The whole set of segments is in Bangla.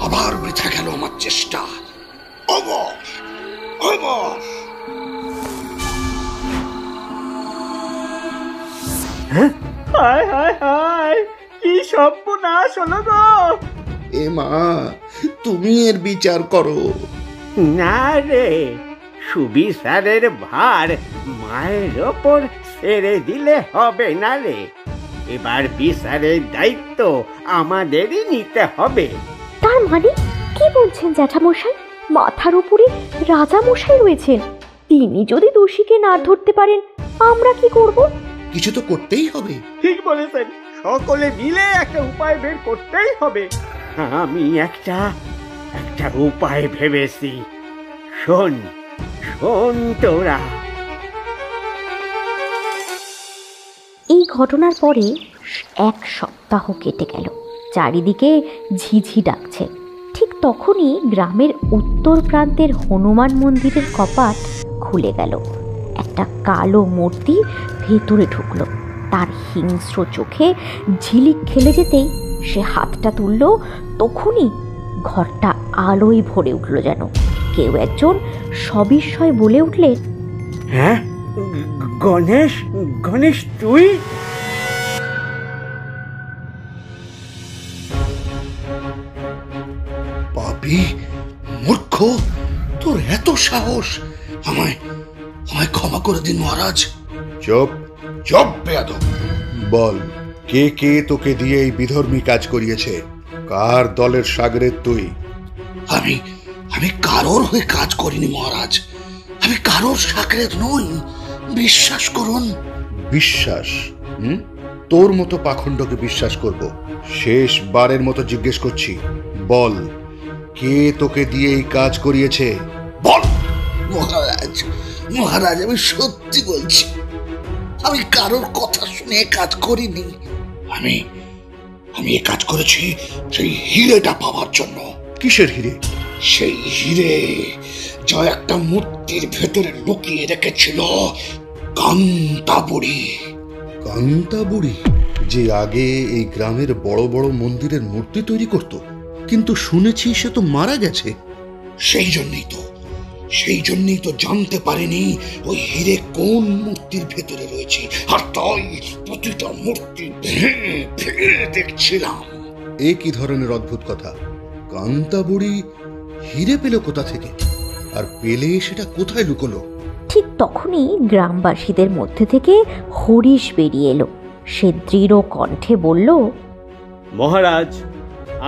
আবার বৃথা গেল আমার চেষ্টা। অমর অমর হায় হায় হায়, কি সর্বনাশ হলো গো! এ মা, তুমি এর বিচার করো। না রে, সুবিচারের ভার মায়ের ওপর ছেড়ে দিলে হবে না রে। এবার বিচারের দায়িত্ব আমাদেরই নিতে হবে। তার মানে কি বলছেন জ্যাঠামশাই? মাথার উপরে রাজা মশাই রয়েছেন, তিনি যদি দোষীকে না ধরতে পারেন আমরা কি করব? কিছু তো করতেই হবে। ঠিক বলেছেন, সকলে মিলে একটা উপায় বের করতেই হবে। আমি একটা উপায় ভেবেছি। শোন শোন তোরা। এই ঘটনার পরে 1 সপ্তাহ কেটে গেল। চারিদিকে ঝিঝি ডাকছে। ঠিক তখনই গ্রামের উত্তর প্রান্তের হনুমান মন্দিরের কপাট খুলে গেল। একটা কালো মূর্তি ভেতরে ঢুকলো। তার হিংস্র চোখে ঝিলিক খেলে যেতেই সে হাতটা তুলল, তখনই ঘরটা আলোয় ভরে উঠল। যেন কেউ একজন সবিস্ময় বলে উঠলেন, হ্যাঁ, গণেশ, গণেশ তুই? পাপী মূর্খ, তোর এত সাহস! আমায় ক্ষমা করে দিন মহারাজ। চুপ চুপ বেয়াদব! বল, কে কে তোকে দিয়ে এই বিধর্মী কাজ করিয়েছে? কার দলের সাগরেদ তুই? আমি কারোর হয়ে কাজ করিনি মহারাজ। আমি কারোর সাগরেদ নই, বিশ্বাস করুন। বিশ্বাস? তোর মতো পাখণ্ডকে বিশ্বাস করব? শেষবারের মতো জিজ্ঞেস করছি, বল, কে তোকে দিয়ে এই কাজ করিয়েছে? বল মহারাজ। মহারাজ, আমি সত্যি বলছি, আমি কারোর কথা শুনে কাজ করিনি। আমি এ কাজ করেছি সেই হিরেটা পাওয়ার জন্য। কিসের হিরে? সেই হিরে যা একটা মূর্তির ভেতরে লুকিয়ে রেখেছিল কান্তা বুড়ি। কান্তা বুড়ি, যে আগে এই গ্রামের বড় বড় মন্দিরের মূর্তি তৈরি করত, কিন্তু শুনেছি সে তো মারা গেছে। সেই জন্যই তো জানতে পারিনি ওই হিরে কোন মূর্তির ভেতরে রয়েছে, আর তাই প্রতিটা মূর্তি ভেঙে দেখছিলাম। এ কি ধরনের অদ্ভুত কথা! কান্তা বুড়ি হিরে পেল কোথা থেকে, আর পেলে সেটা কোথায় লুকোলো? ঠিক তখনই গ্রামবাসীদের মধ্যে থেকে হরিশ বেরিয়ে এলো। সে দৃঢ় কণ্ঠে বলল, মহারাজ,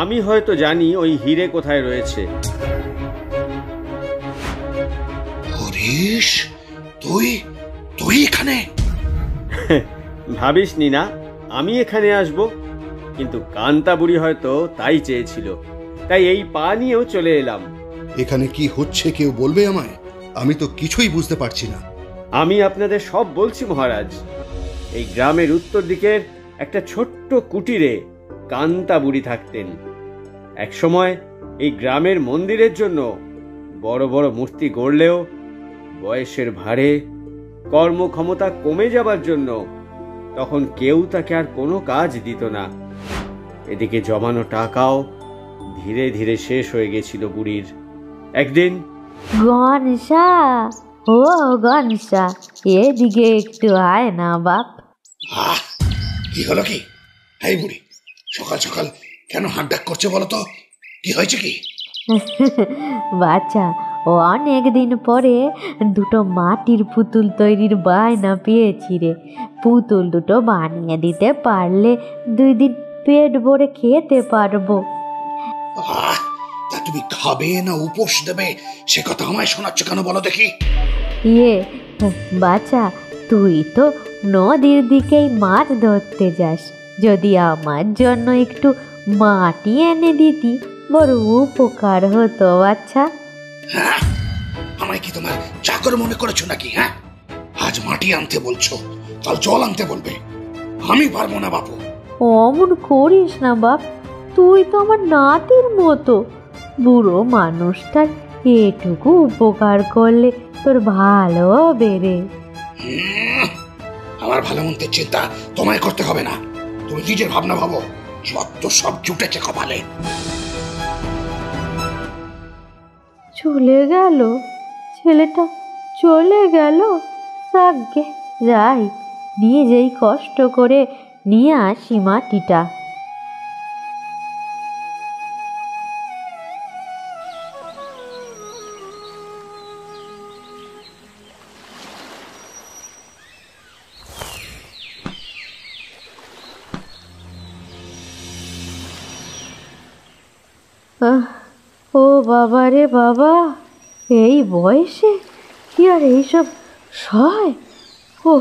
আমি হয়তো জানি ওই হিরে কোথায় রয়েছে। হরিশ, তুই এখানে? ভাবিস নি না আমি এখানে আসব, কিন্তু কান্তা বুড়ি হয়তো তাই চেয়েছিল, তাই এই পা নিয়েও চলে এলাম। এখানে কি হচ্ছে কেউ বলবে আমায়? আমি তো কিছুই বুঝতে পারছি না। আমি আপনাদের সব বলছি মহারাজ। এই গ্রামের উত্তর দিকের একটা ছোট্ট কুটিরে কান্তা বুড়ি থাকতেন। একসময় এই গ্রামের মন্দিরের জন্য বড় বড় মূর্তি গড়লেও বয়সের ভারে কর্মক্ষমতা কমে যাবার জন্য তখন কেউ তাকে আর কোনো কাজ দিত না। এদিকে জমানো টাকাও ধীরে ধীরে শেষ হয়ে গেছিল বুড়ির। একদিন, গনসা, ও গনসা, এদিকে একটু আয় না বাপ। কি হলো কি? এই বুড়ি সকাল সকাল কেন হাত ডাক করছে বলো তো? কি হয়েছে কি? বাচ্চা, অনেক দিন পরে দুটো মাটির পুতুল তৈরির বায়না পেয়েছি রে। পুতুল দুটো বানিয়ে দিতে পারলে 2 দিন পেট ভরে খেতে পারবো। তা তুমি খাবে না উপোস দেবে সে কথা আমায় শোনাচ্ছ কেন বলো দেখি? বাচ্চা, তুই তো নদীর দিকেই মাছ ধরতে যাস, যদি আমার জন্য একটু মাটি এনে দিতি বড় উপকার হতো বাচ্চা। হ্যাঁ, আমায় কি তোমার চাকর মনে করেছো নাকি? হ্যাঁ, আজ মাটি আনতে বলছো, কাল জল আনতে বলবে। আমি পারবো না বাপু। অমন করিস না বাপ, তুই তো আমার নাতির মতো। বুড়ো মানুষটার এটুকু উপকার করলে তোর ভালো হবে রে। আমার ভালো মন্দের চিন্তা তোমায় করতে হবে না, তুমি নিজের ভাবনা ভাবো। যত সব জুটেছে কপালে। চলে গেল ছেলেটা, চলে গেল। যাকগে, যাই নিজেই কষ্ট করে নিয়ে আসি মাটিটা। ও বাবা রে বাবা, এই বয়সে কি আর এইসব সয়? ও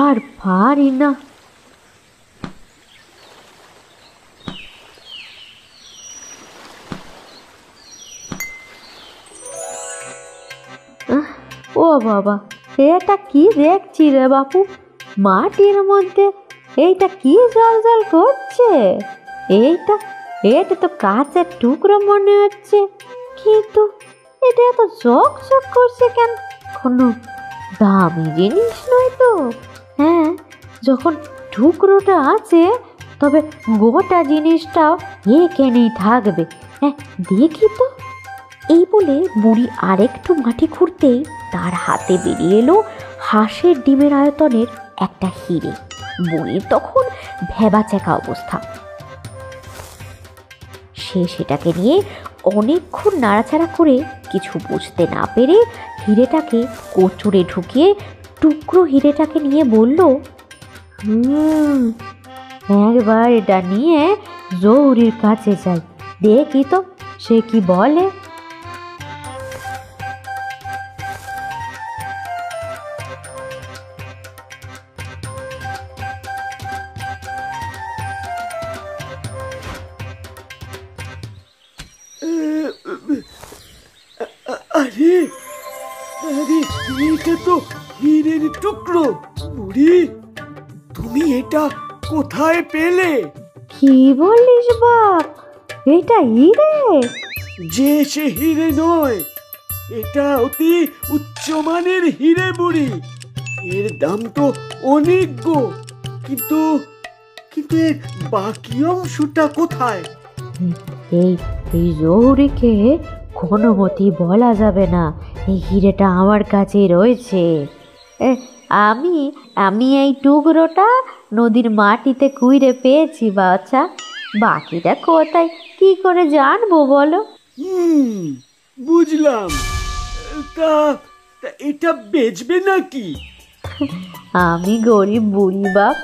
আর পারি না। ও বাবা, এটা কি দেখছি রে বাপু? মাটির মধ্যে এইটা কি জল জল করছে? এটা তো কাঁচের টুকরো মনে হচ্ছে, কিন্তু এটা এত ঝকঝক করছে কেন? কোনো দামি জিনিস নয় তো? হ্যাঁ, যখন টুকরোটা আছে তবে গোটা জিনিসটাও এখানেই থাকবে। হ্যাঁ, দেখি তো। এই বলে বুড়ি আরেকটু মাটি খুঁড়তেই তার হাতে বেরিয়ে এলো হাঁসের ডিমের আয়তনের একটা হিরে। বুড়ির তখন ভ্যাবাচ্যাকা অবস্থা। সে সেটাকে নিয়ে অনেকক্ষণ নাড়াচাড়া করে কিছু বুঝতে না পেরে হিরেটাকে কোচরে ঢুকিয়ে টুকরো হিরেটাকে নিয়ে বলল, একবার এটা নিয়ে জৌরির কাছে যাই, দেখি তো সে কি বলে। আরে আরে, এটা তো হীরের টুকরো। বুড়ি, তুমি এটা কোথায় পেলে? কি বলিস বাপ, এটা হিরে? যে সে হিরে নয়, এটা অতি উচ্চমানের হিরে বুড়ি। এর দাম তো অনেক গো, কিন্তু কিন্তু এর বাকি অংশটা কোথায়? এই এই জৌরিকে কোনো মতেই বলা যাবে না এই হিরেটা আমার কাছে রয়েছে। আমি আমি এই টুকরোটা নদীর মাটিতে কুইরে পেয়েছি বাচ্চা, বাকিটা কোথায় কি করে জানবো বলো? বুঝলাম। তা তা এটা বেচবে নাকি? আমি গরিব বুড়ি বাপ,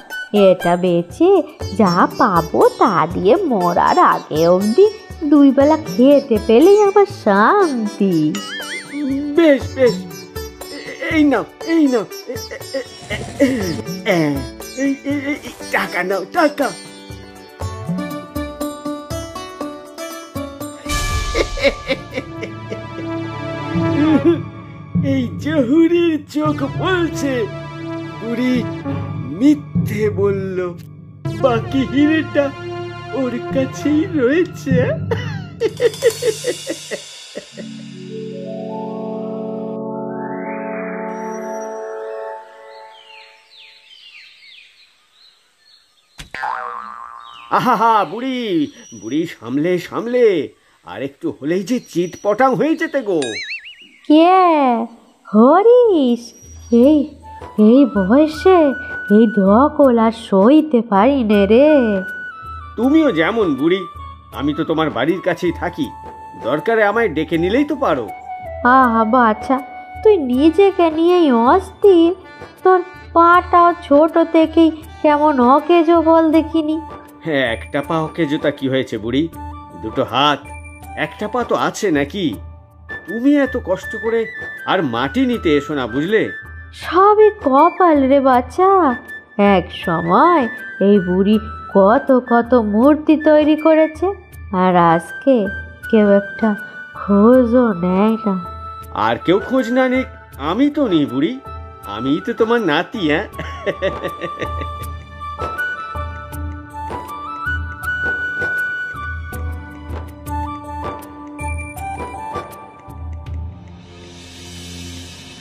এটা বেচে যা পাবো তা দিয়ে মরার আগে অবধি 2 বেলা খেতে পেলেই আমার শান্তি। বেশ বেশ, এই নাও এই নাও, টাকা নাও, টাকা। এই জহুরির চোখ বলছে বুড়ি মিথ্যে বলল, বাকি হিরেটা ওর কাছেই রয়েছে। আহা, বুড়ি বুড়ি, সামলে সামলে, আর একটু হলেই যে চিৎ পটাং হয়ে যেতে গো। কে হরিশ? এই এই বয়সে এই ধকল আর সইতে পারি নে রে। তুমিও যেমন বুড়ি, আমি তো তোমার বাড়ির কাছেই থাকি, দরকারে আমায় ডেকে নিলেই তো পারো। আহা বাচ্চা, তুই নিজেকে নিয়েই অস্থির। তোর পাটাও ছোট থেকেই কেমন অকেজো বল দেখিনি। হ্যাঁ, একটা পা অকেজোতা কি হয়েছে বুড়ি? 2 হাত, একটা পা তো আছে নাকি? তুমি এত কষ্ট করে আর মাটি নিতে এসো না, বুঝলে? সবই কপাল রে বাচ্চা। এক সময় এই বুড়ি কত কত মূর্তি তৈরি করেছে, আর আজকে কেউ একটা খোঁজও নেয় না। আর কেউ খোঁজ না নিক, আমি তো নেই বুড়ি, আমি তো তোমার নাতি। হ্যাঁ,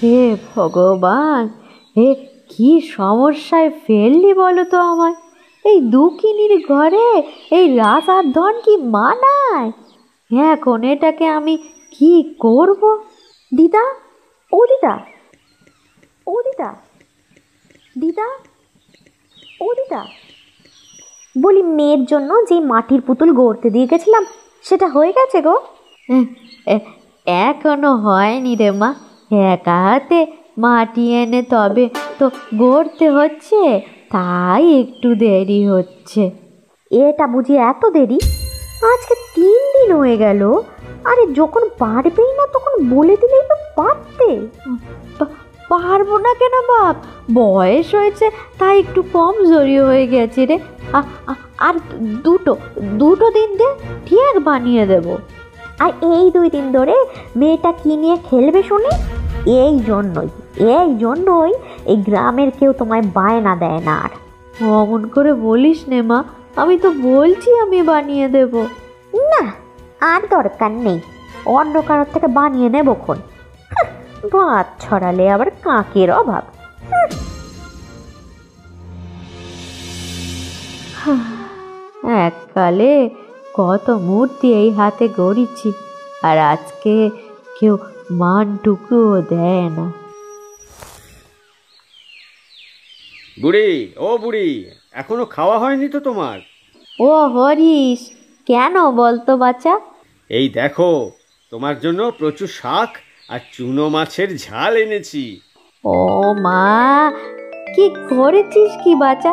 হে ভগবান, এ কি সমস্যায় ফেললি বলো তো আমায়? এই দুকিনির ঘরে এই রাজার ধন কি মানায়? এখন এটাকে আমি কি করব? দিদা, ও দিদা, ও দিদা, দিদা, ও দিদা, বলি মেয়ের জন্য যে মাটির পুতুল গড়তে দিয়ে গেছিলাম সেটা হয়ে গেছে গো? এখনো হয়নি রে মা, একা হাতে মাটি এনে তবে তো গড়তে হচ্ছে, তাই একটু দেরি হচ্ছে। এটা বুঝি এত দেরি? আজকে 3 দিন হয়ে গেল। আরে যখন পারবেই না তখন বলে দিলেই তো পারতে। পারবো না কেন বাপ, বয়স হয়েছে তাই একটু কমজোরি হয়ে গেছে রে। আর দুটো দিন দে, ঠিক বানিয়ে দেব। আর এই 2 দিন ধরে মেয়েটা কি নিয়ে খেলবে শুনি? এই জন্যই এই গ্রামের কেউ তোমায় বায়না দেয় না। আর অমন করে বলিস নে মা, আমি তো বলছি আমি বানিয়ে দেব। না, আর দরকার নেই, অন্য কারোর থেকে বানিয়ে নেবক্ষণ। ভাত ছড়ালে আবার কাকের অভাব। এককালে কত মূর্তি এই হাতে গড়িছি, আর আজকে কেউ মানটুকুও দেয় না। বুড়ি, ও বুড়ি, এখনো খাওয়া হয়নি তো তোমার? ও হরিশ, কেন বলতো বাচ্চা? এই দেখো, তোমার জন্য প্রচুর শাক আর চুনো মাছের ঝাল এনেছি। ও মা, কি করেছিস কি বাচ্চা?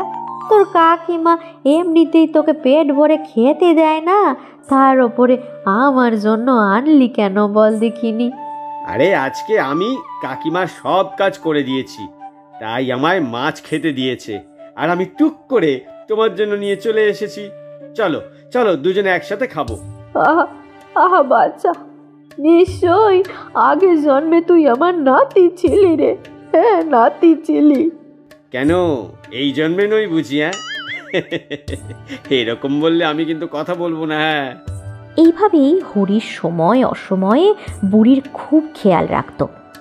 তোর কাকিমা এমনিতেই তোকে পেট ভরে খেতে দেয় না, তার ওপরে আমার জন্য আনলি কেন বল দেখিনি? আরে আজকে আমি কাকিমার সব কাজ করে দিয়েছি, তাই আমায় মাছ খেতে দিয়েছে, আর আমি টুক করে তোমার জন্য নিয়ে চলে এসেছি। চলো চলো, দুজনে একসাথে খাবো। আহা বাচ্চা, নিশ্চয়ই আগের জন্মে তুই আমার নাতি ছিলি রে। হ্যাঁ, নাতি ছিলি। কেন এই জন্মে নই বুঝি? হ্যাঁ, এরকম বললে আমি কিন্তু কথা বলবো না। হ্যাঁ, এইভাবেই হরিশ সময় অসময়ে বুড়ির খুব খেয়াল রাখত,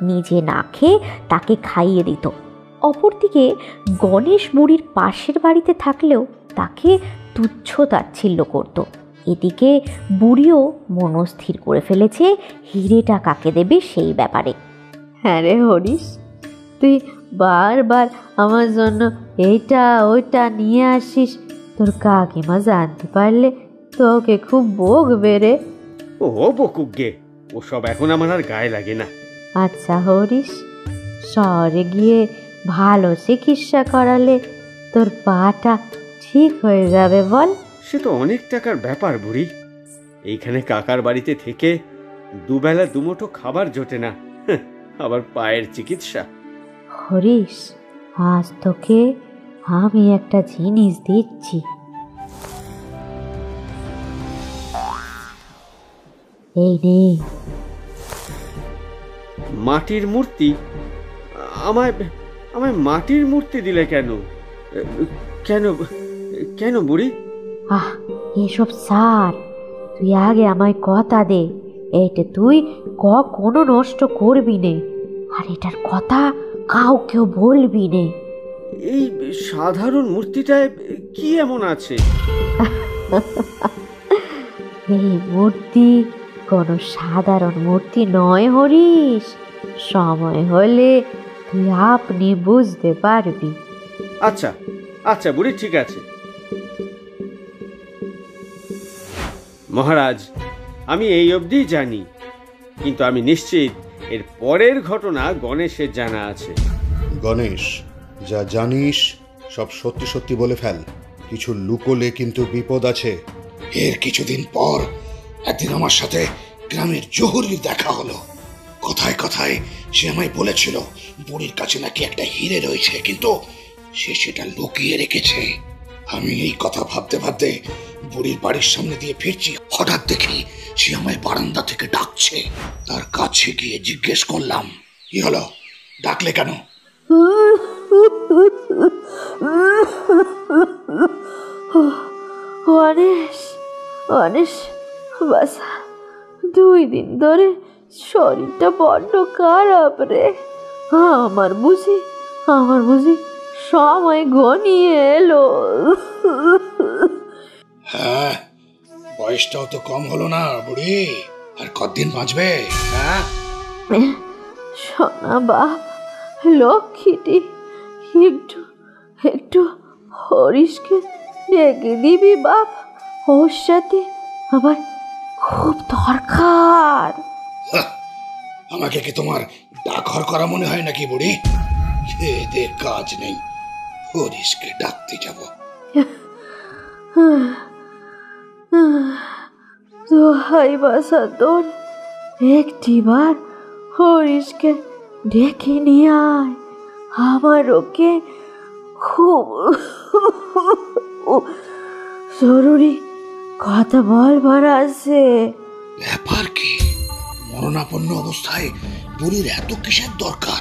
নিজে না খেয়ে তাকে খাইয়ে দিত। অপরদিকে গণেশ বুড়ির পাশের বাড়িতে থাকলেও তাকে তুচ্ছ তাচ্ছিল্য করত। এদিকে বুড়িও মনস্থির করে ফেলেছে হিরেটা কাকে দেবে সেই ব্যাপারে। হ্যাঁ রে হরিশ, তুই বারবার আমার জন্য এইটা ওইটা নিয়ে আসিস, তোর কাকিমা জানতে পারলে তোকে খুব বকবে রে। ও বকুক গে, ওসব এখন আমার আর গায়ে লাগে না। আচ্ছা হরিশ, শহরে গিয়ে ভালো চিকিৎসা করালে তোর পাটা ঠিক হয়ে যাবে বল? সে তো অনেক টাকার ব্যাপার বুড়ি, এইখানে কাকার বাড়িতে থেকে দুবেলা দুমুঠো খাবার জোটে না, আবার পায়ের চিকিৎসা। হরিশ, আজ তোকে আমি একটা জিনিস দিচ্ছি। এই নে। মাটির মূর্তি? আমায় আমায় মাটির মূর্তি দিলে কেন? কেন কেন বুড়ি? এসব সার, তুই আগে আমায় কথা দে, এইটা তুই কখনো নষ্ট করবি নে, আর এটার কথা কাউকেও বলবি নে। এই সাধারণ মূর্তিটায় কি এমন আছে? এই মূর্তি কোনো সাধারণ মূর্তি নয় হরিশ, সময় হলে তুই আপনি বুঝতে পারবি। আচ্ছা আচ্ছা বুড়ি, ঠিক আছে। মহারাজ, আমি এই অবধি জানি, কিন্তু আমি নিশ্চিত এর পরের ঘটনা গণেশের জানা আছে। গণেশ, যা জানিস সব সত্যি সত্যি বলে ফেল, কিছু লুকোলে কিন্তু বিপদ আছে। এর কিছুদিন পর একদিন আমার সাথে গ্রামের জহুরির দেখা হলো। কথায় কথায় সে আমায় বলেছিল বুড়ির কাছে নাকি একটা হিরে রয়েছে, কিন্তু সে সেটা লুকিয়ে রেখেছে। আমি এই কথা ভাবতে ভাবতে বুড়ির বাড়ির সামনে দিয়ে ফিরছি, হঠাৎ দেখি সে আমায় বারান্দা থেকে ডাকছে। তার কাছে গিয়ে জিজ্ঞেস করলাম, কি হলো, ডাকলে কেন? অনেশ, অনেশ বাসা, 2 দিন ধরে শরীরটা বড্ড খারাপ রে। আমার বুঝি সময় ঘনিয়ে এলো। হ্যাঁ, বয়সটাও তো কম হলো না বুড়ি, আর কতদিন বাঁচবে? হ্যাঁ, সোনা বাপ, লক্ষ্মীটি, একটু একটু হরিশকে ডেকে দিবি বাপ, ওর সাথে আমার খুব দরকার। আমাকে কি তোমার ডাকঘর করা মনে হয় নাকি বুড়ি? খেয়ে কাজ নেই, হরিশকে ডাকতে যাব। দোহাই বাসা তোর, একটিবার হরিশকে ডেকে নিয়ে আয়, আমার ওকে খুব জরুরি কথা বলবার আছে। ব্যাপার কি? মরণাপন্ন অবস্থায় বুড়ির এত কিসের দরকার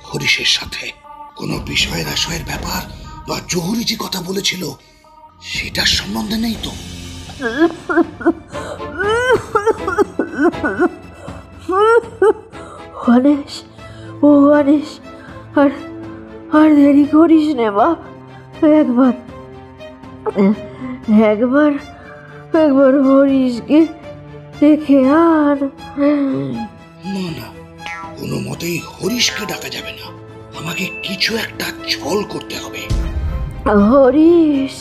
হরিশের সাথে? কোনো বিষয়ের আশয়ের ব্যাপার বা জহুরি যে কথা বলেছিল সেটার সম্বন্ধে নেই তো? গণেশ, ও গণেশ, আর দেরি করিস নে বাপ, একবার হরিশকে দেখে আর। না, কোনো মতেই হরিশকে ডাকা যাবে না, আমাকে কিছু একটা ছল করতে হবে। হরিশ,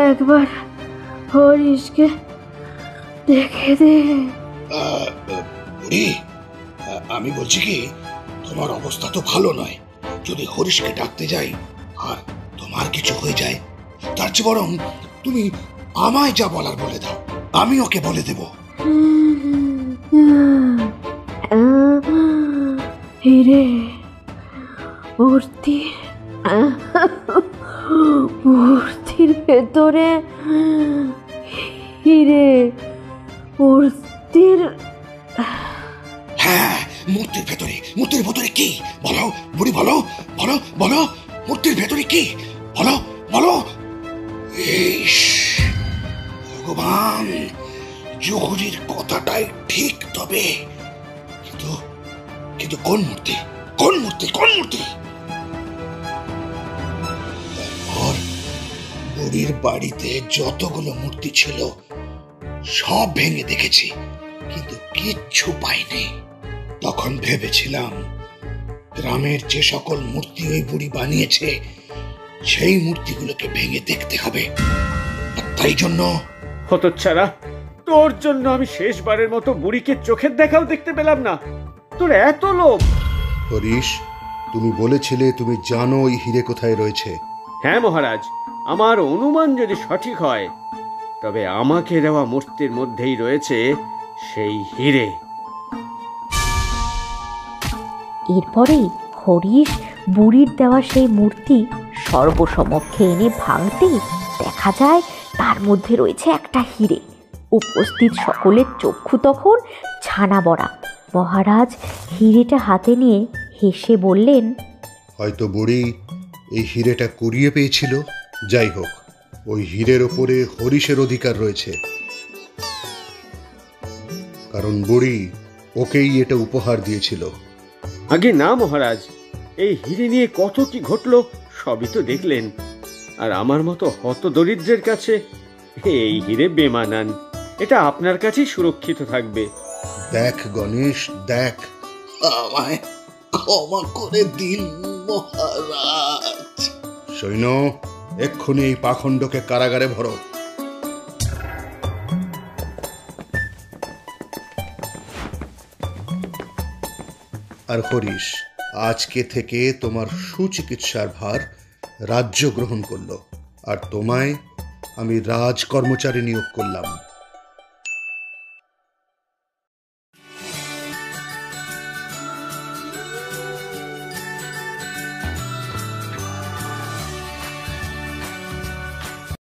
একবার হরিশকে দেখে দে। বুড়ি, আমি বলছি কি, তোমার অবস্থা তো ভালো নয়। যদি হরিশকে ডাকতে যাই আর তোমার কিছু হয়ে যায়, তার চেয়ে বরং তুমি আমায় যা বলার বলে দাও, আমি ওকে বলে দেব। হিরে মূর্তির ভেতরে, হিরে মূর্তির। হ্যাঁ, মূর্তির ভেতরে কি? বলো বুড়ি, বলো বলো বলো, মূর্তির ভেতরে কি? বলো বলো। ইস ভগবান, জহুরির কথাটাই ঠিক, তবে কিন্তু কোন মূর্তি? তারপর বুড়ির বাড়িতে যতগুলো মূর্তি ছিল সব ভেঙে দেখেছি, কিন্তু কিচ্ছু পাইনি। তখন ভেবেছিলাম গ্রামের যে সকল মূর্তি ওই বুড়ি বানিয়েছে সেই মূর্তিগুলোকে ভেঙে দেখতে হবে। আর তাই জন্য হতচ্ছাড়া, তোর জন্য আমি শেষবারের মতো বুড়িকে চোখের দেখাও দেখতে পেলাম না। তোর এত লোভ! হরিশ, তুমি বলেছিলে তুমি জানো ওই হিরে কোথায় রয়েছে। হ্যাঁ মহারাজ, আমার অনুমান যদি সঠিক হয় তবে আমাকে দেওয়া মূর্তির মধ্যেই রয়েছে সেই হিরে। এরপরেই হরিশ বুড়ির দেওয়া সেই মূর্তি সর্বসমক্ষে এনে ভাঙতেই দেখা যায় তার মধ্যে রয়েছে একটা হিরে। উপস্থিত সকলের চক্ষু তখন ছানা বড়া। মহারাজ হিরেটা হাতে নিয়ে হেসে বললেন, হয়তো বুড়ি এই হিরেটা কুড়িয়ে পেয়েছিল। যাই হোক, ওই হিরের ওপরে হরিশের অধিকার রয়েছে, কারণ বুড়ি ওকেই এটা উপহার দিয়েছিল। আগে না মহারাজ, এই হিরে নিয়ে কত কি ঘটলো সবই তো দেখলেন। আর আমার মতো হতদরিদ্রের কাছে এই হিরে বেমানান। এটা আপনার কাছেই সুরক্ষিত থাকবে। দেখ গণেশ, দেখ। আমায় ক্ষমা করে দিন মহারাজ। সৈন্য, এক্ষুনি এই পাখণ্ডকে কারাগারে ভরো। আর হরিশ, আজকে থেকে তোমার সুচিকিৎসার ভার রাজ্য গ্রহণ করলো, আর তোমায় আমি রাজ কর্মচারী নিয়োগ করলাম।